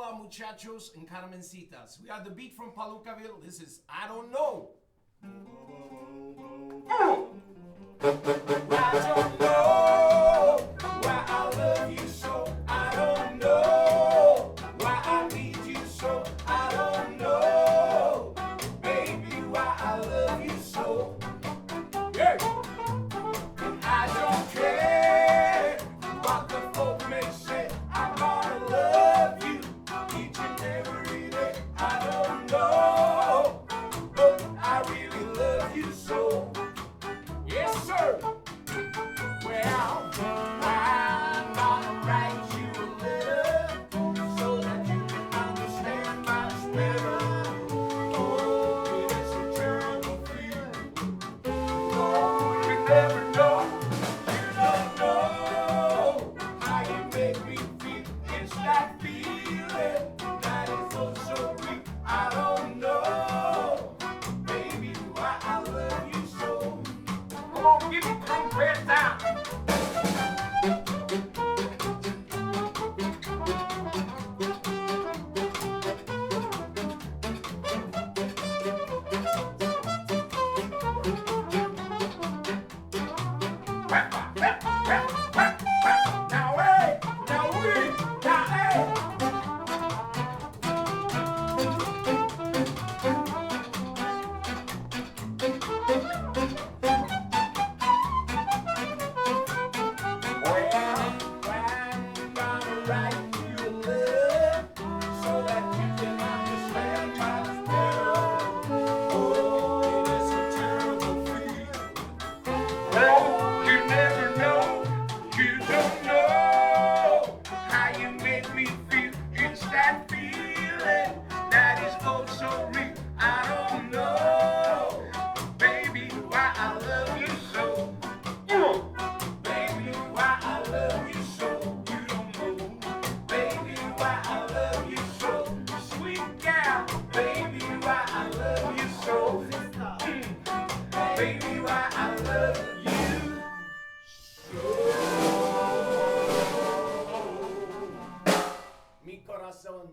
Hola muchachos and Carmencitas. We are the beat from Palookaville. This is I Don't Know. I don't know why I love you so. I don't know why I need you so. I don't know, baby, why I love you so. Yeah. I don't care what the folk may say. I'm gonna love you each and every day. I don't know, but I really love you so. Yes, sir. Well, I'm gonna write you a letter so that you can understand much better. Oh, it's a terrible feeling. Oh, you never know. You don't know how you make me feel. It's that feeling that is oh so real. I don't know, baby, why I love you so. Come on, give me 3 pairs down. Now, hey, now we, now, hey. Well, I'm gonna write you a letter so that you can understand much better. Oh, it is a terrible feeling. Oh, you never know, you don't know how you make me feel. It's that feeling that is oh so real. I don't know, baby, why I love you so. Baby, why I love you so. You don't know, baby, why I love you so. Sweet gal, baby, why I love you so. Baby, why I love you so. Mi corazón.